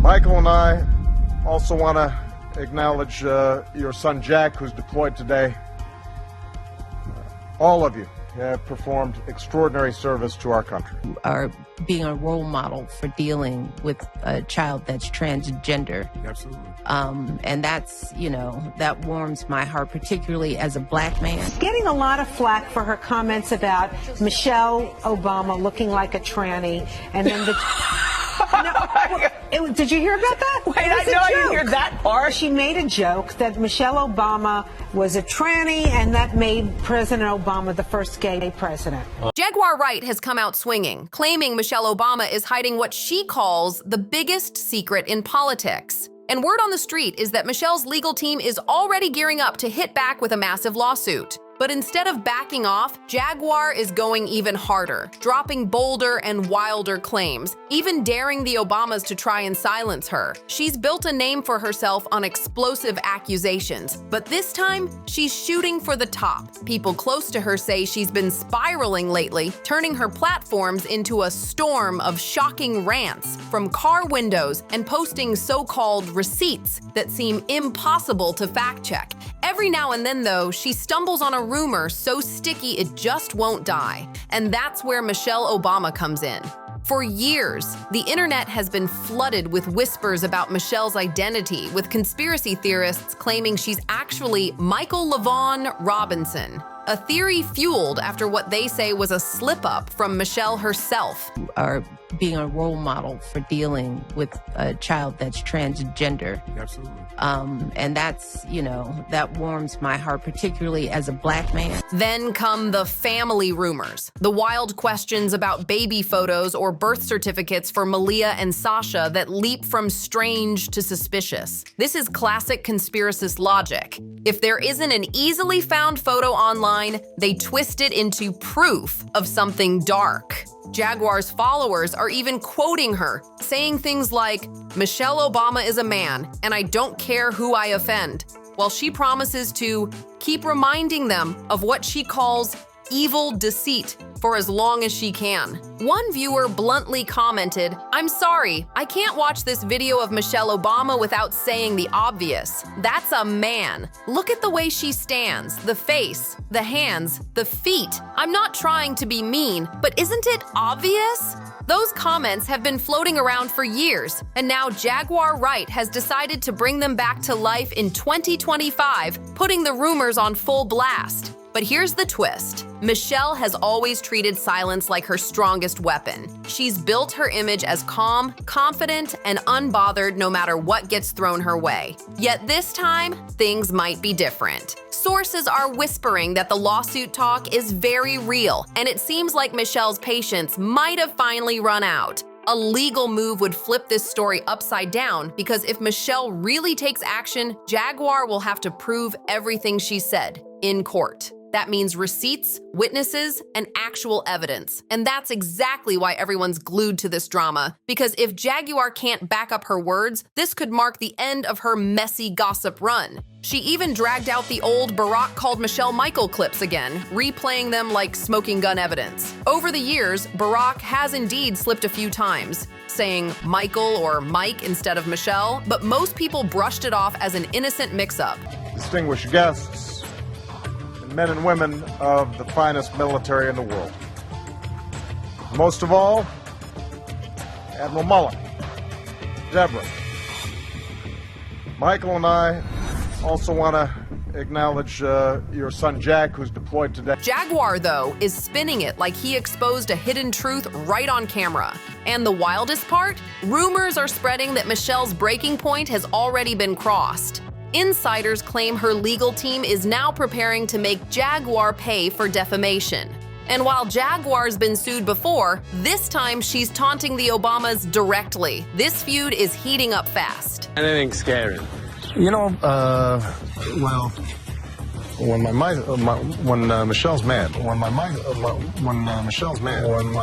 Michael and I also want to acknowledge your son Jack, who's deployed today. All of you have performed extraordinary service to our country. Are being a role model for dealing with a child that's transgender. Absolutely. And that's, that warms my heart, particularly as a black man. Getting a lot of flack for her comments about Michelle Obama looking like a tranny, and then did you hear about that? Wait, I didn't hear that part. She made a joke that Michelle Obama was a tranny, and that made President Obama the first gay president. Jaguar Wright has come out swinging, claiming Michelle Obama is hiding what she calls the biggest secret in politics. And word on the street is that Michelle's legal team is already gearing up to hit back with a massive lawsuit. But instead of backing off, Jaguar is going even harder, dropping bolder and wilder claims, even daring the Obamas to try and silence her. She's built a name for herself on explosive accusations, but this time, she's shooting for the top. People close to her say she's been spiraling lately, turning her platforms into a storm of shocking rants from car windows and posting so-called receipts that seem impossible to fact-check. Every now and then, though, she stumbles on a rumor so sticky it just won't die. And that's where Michelle Obama comes in. For years, the internet has been flooded with whispers about Michelle's identity, with conspiracy theorists claiming she's actually Michael LaVaughn Robinson, a theory fueled after what they say was a slip-up from Michelle herself. Are being a role model for dealing with a child that's transgender. Absolutely. And that's, that warms my heart, particularly as a black man. Then come the family rumors, the wild questions about baby photos or birth certificates for Malia and Sasha that leap from strange to suspicious. This is classic conspiracist logic. If there isn't an easily found photo online, they twist it into proof of something dark. Jaguar's followers are even quoting her, saying things like, "Michelle Obama is a man, and I don't care who I offend," while she promises to keep reminding them of what she calls evil deceit for as long as she can. One viewer bluntly commented, "I'm sorry, I can't watch this video of Michelle Obama without saying the obvious. That's a man. Look at the way she stands, the face, the hands, the feet. I'm not trying to be mean, but isn't it obvious?" Those comments have been floating around for years, and now Jaguar Wright has decided to bring them back to life in 2025, putting the rumors on full blast. But here's the twist. Michelle has always treated silence like her strongest weapon. She's built her image as calm, confident, and unbothered no matter what gets thrown her way. Yet this time, things might be different. Sources are whispering that the lawsuit talk is very real, and it seems like Michelle's patience might have finally run out. A legal move would flip this story upside down, because if Michelle really takes action, Jaguar will have to prove everything she said in court. That means receipts, witnesses, and actual evidence. And that's exactly why everyone's glued to this drama. Because if Jaguar can't back up her words, this could mark the end of her messy gossip run. She even dragged out the old Barack called Michelle Michael clips again, replaying them like smoking gun evidence. Over the years, Barack has indeed slipped a few times, saying Michael or Mike instead of Michelle, but most people brushed it off as an innocent mix-up. Distinguished guests, men and women of the finest military in the world. Most of all, Admiral Mullen, Deborah. Michael and I also want to acknowledge your son Jack, who's deployed today. Jaguar, though, is spinning it like he exposed a hidden truth right on camera. And the wildest part? Rumors are spreading that Michelle's breaking point has already been crossed. Insiders claim her legal team is now preparing to make Jaguar pay for defamation. And while Jaguar's been sued before, this time she's taunting the Obamas directly. This feud is heating up fast. Anything scary? Well, when Michelle's mad, when Michelle's mad, when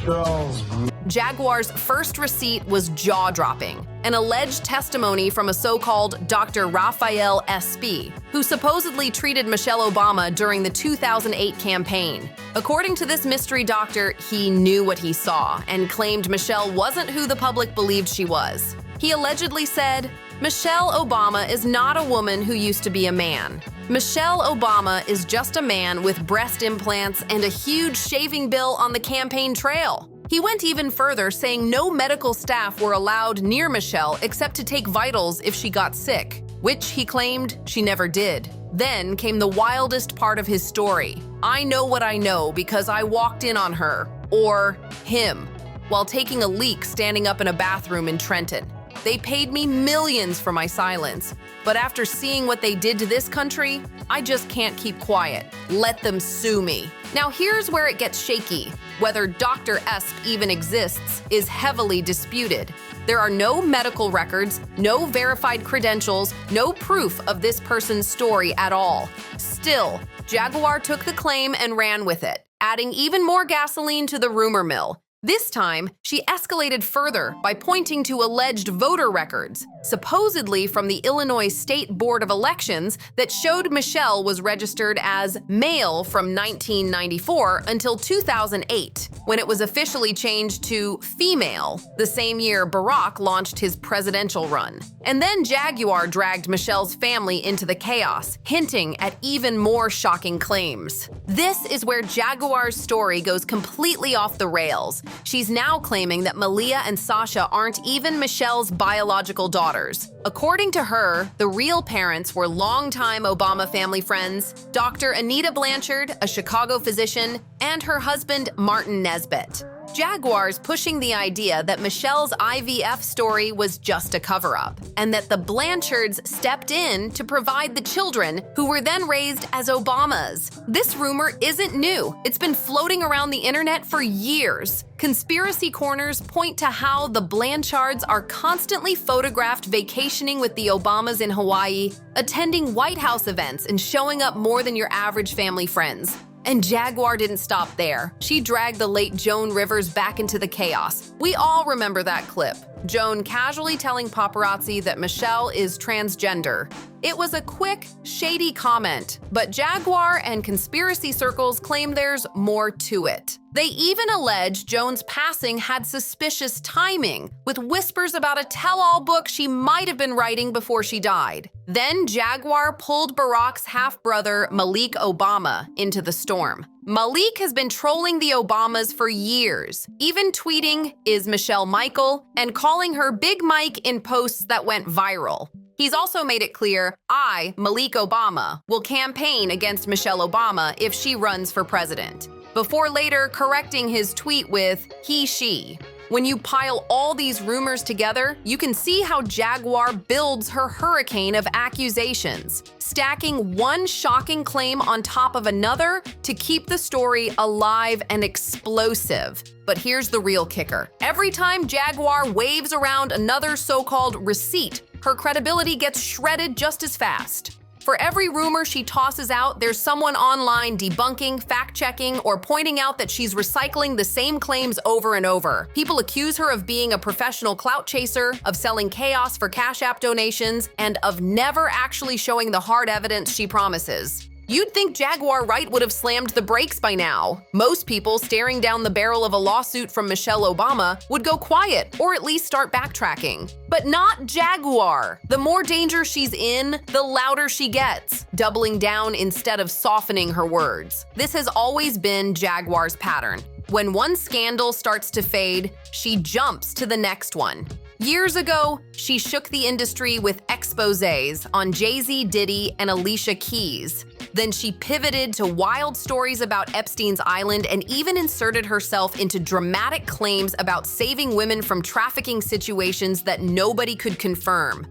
Michelle's Jaguar's first receipt was jaw-dropping, an alleged testimony from a so-called Dr. Raphael Espy, who supposedly treated Michelle Obama during the 2008 campaign. According to this mystery doctor, he knew what he saw and claimed Michelle wasn't who the public believed she was. He allegedly said, "Michelle Obama is not a woman who used to be a man. Michelle Obama is just a man with breast implants and a huge shaving bill on the campaign trail." He went even further, saying no medical staff were allowed near Michelle except to take vitals if she got sick, which he claimed she never did. Then came the wildest part of his story. "I know what I know because I walked in on her, or him, while taking a leak standing up in a bathroom in Trenton. They paid me millions for my silence, but after seeing what they did to this country, I just can't keep quiet. Let them sue me." Now here's where it gets shaky. Whether Dr. Esp even exists is heavily disputed. There are no medical records, no verified credentials, no proof of this person's story at all. Still, Jaguar took the claim and ran with it, adding even more gasoline to the rumor mill. This time, she escalated further by pointing to alleged voter records, supposedly from the Illinois State Board of Elections, that showed Michelle was registered as male from 1994 until 2008, when it was officially changed to female, the same year Barack launched his presidential run. And then Jaguar dragged Michelle's family into the chaos, hinting at even more shocking claims. This is where Jaguar's story goes completely off the rails. She's now claiming that Malia and Sasha aren't even Michelle's biological daughters. According to her, the real parents were longtime Obama family friends, Dr. Anita Blanchard, a Chicago physician, and her husband, Martin Nesbitt. Jaguar's pushing the idea that Michelle's IVF story was just a cover-up, and that the Blanchards stepped in to provide the children who were then raised as Obamas. This rumor isn't new. It's been floating around the internet for years. Conspiracy corners point to how the Blanchards are constantly photographed vacationing with the Obamas in Hawaii, attending White House events, and showing up more than your average family friends. And Jaguar didn't stop there. She dragged the late Joan Rivers back into the chaos. We all remember that clip. Joan casually telling paparazzi that Michelle is transgender. It was a quick, shady comment, but Jaguar and conspiracy circles claim there's more to it. They even allege Joan's passing had suspicious timing, with whispers about a tell-all book she might have been writing before she died. Then Jaguar pulled Barack's half-brother, Malik Obama, into the storm. Malik has been trolling the Obamas for years, even tweeting, "Is Michelle Michael?" and calling her Big Mike in posts that went viral. He's also made it clear, I, Malik Obama, will campaign against Michelle Obama if she runs for president, before later correcting his tweet with he/she. When you pile all these rumors together, you can see how Jaguar builds her hurricane of accusations, stacking one shocking claim on top of another to keep the story alive and explosive. But here's the real kicker. Every time Jaguar waves around another so-called receipt, her credibility gets shredded just as fast. For every rumor she tosses out, there's someone online debunking, fact-checking, or pointing out that she's recycling the same claims over and over. People accuse her of being a professional clout chaser, of selling chaos for Cash App donations, and of never actually showing the hard evidence she promises. You'd think Jaguar Wright would have slammed the brakes by now. Most people staring down the barrel of a lawsuit from Michelle Obama would go quiet or at least start backtracking. But not Jaguar. The more danger she's in, the louder she gets, doubling down instead of softening her words. This has always been Jaguar's pattern. When one scandal starts to fade, she jumps to the next one. Years ago, she shook the industry with exposés on Jay-Z, Diddy, and Alicia Keys. Then she pivoted to wild stories about Epstein's Island and even inserted herself into dramatic claims about saving women from trafficking situations that nobody could confirm.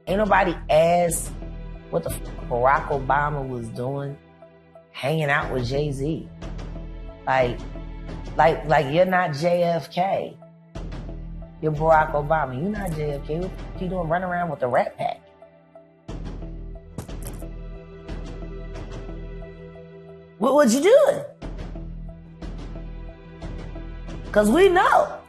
Ain't nobody asked what the Barack Obama was doing hanging out with Jay-Z. Like you're not JFK. You're Barack Obama. You're not JFK. What you doing running around with the Rat Pack? What you doing? Because we know.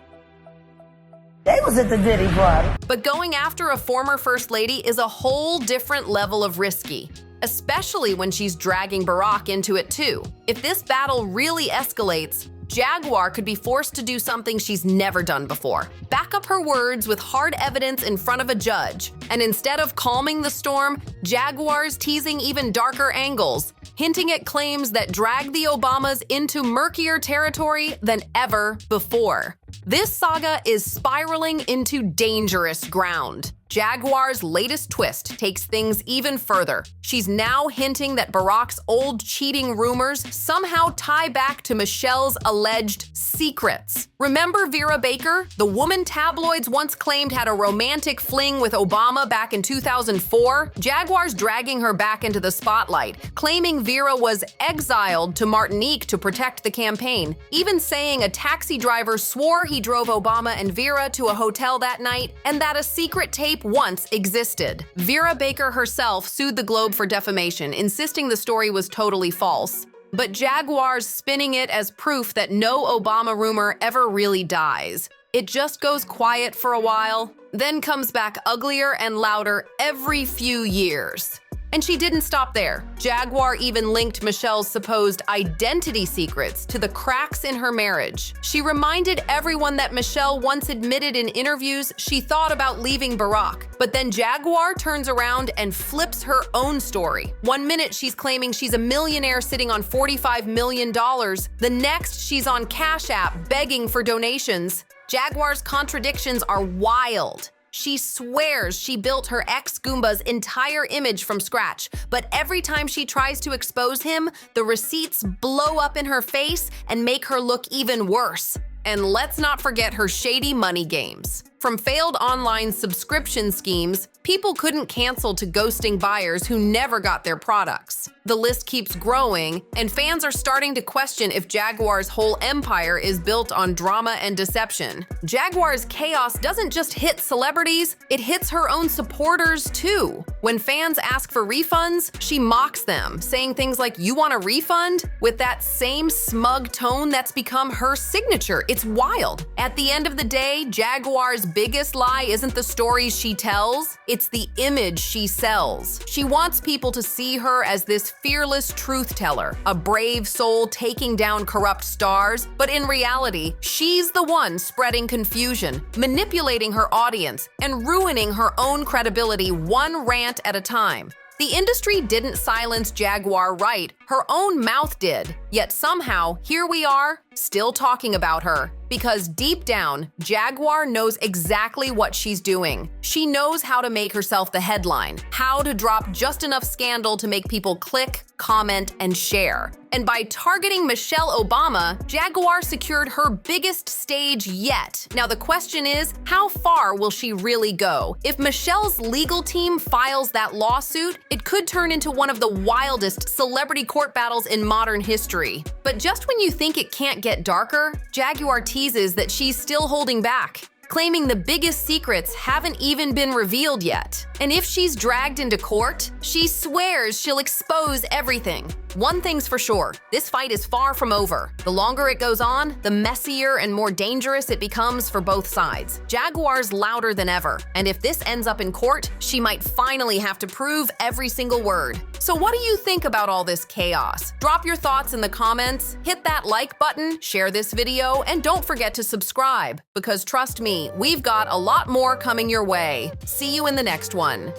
They was at the Diddy party. But going after a former first lady is a whole different level of risky, especially when she's dragging Barack into it too. If this battle really escalates, Jaguar could be forced to do something she's never done before. Back up her words with hard evidence in front of a judge. And instead of calming the storm, Jaguar's teasing even darker angles, hinting at claims that drag the Obamas into murkier territory than ever before. This saga is spiraling into dangerous ground. Jaguar's latest twist takes things even further. She's now hinting that Barack's old cheating rumors somehow tie back to Michelle's alleged secrets. Remember Vera Baker, the woman tabloids once claimed had a romantic fling with Obama back in 2004? Jaguar's dragging her back into the spotlight, claiming Vera was exiled to Martinique to protect the campaign, even saying a taxi driver swore he drove Obama and Vera to a hotel that night, and that a secret tape once existed. Vera Baker herself sued the Globe for defamation, insisting the story was totally false. But Jaguar's spinning it as proof that no Obama rumor ever really dies. It just goes quiet for a while, then comes back uglier and louder every few years. And she didn't stop there. Jaguar even linked Michelle's supposed identity secrets to the cracks in her marriage. She reminded everyone that Michelle once admitted in interviews she thought about leaving Barack. But then Jaguar turns around and flips her own story. One minute she's claiming she's a millionaire sitting on $45 million. The next she's on Cash App begging for donations. Jaguar's contradictions are wild. She swears she built her ex-Goomba's entire image from scratch, but every time she tries to expose him, the receipts blow up in her face and make her look even worse. And let's not forget her shady money games. From failed online subscription schemes, people couldn't cancel to ghosting buyers who never got their products. The list keeps growing, and fans are starting to question if Jaguar's whole empire is built on drama and deception. Jaguar's chaos doesn't just hit celebrities, it hits her own supporters too. When fans ask for refunds, she mocks them, saying things like, "You want a refund?" with that same smug tone that's become her signature. It's wild. At the end of the day, Jaguar's biggest lie isn't the stories she tells, it's the image she sells. She wants people to see her as this fearless truth teller, a brave soul taking down corrupt stars, but in reality, she's the one spreading confusion, manipulating her audience, and ruining her own credibility one rant at a time. The industry didn't silence Jaguar Wright, her own mouth did. Yet somehow, here we are, still talking about her. Because deep down, Jaguar knows exactly what she's doing. She knows how to make herself the headline, how to drop just enough scandal to make people click, comment, and share. And by targeting Michelle Obama, Jaguar secured her biggest stage yet. Now the question is, how far will she really go? If Michelle's legal team files that lawsuit, it could turn into one of the wildest celebrity court battles in modern history. But just when you think it can't get darker, Jaguar teases that she's still holding back, claiming the biggest secrets haven't even been revealed yet. And if she's dragged into court, she swears she'll expose everything. One thing's for sure, this fight is far from over. The longer it goes on, the messier and more dangerous it becomes for both sides. Jaguar's louder than ever, and if this ends up in court, she might finally have to prove every single word. So what do you think about all this chaos? Drop your thoughts in the comments, hit that like button, share this video, and don't forget to subscribe, because trust me, we've got a lot more coming your way. See you in the next one.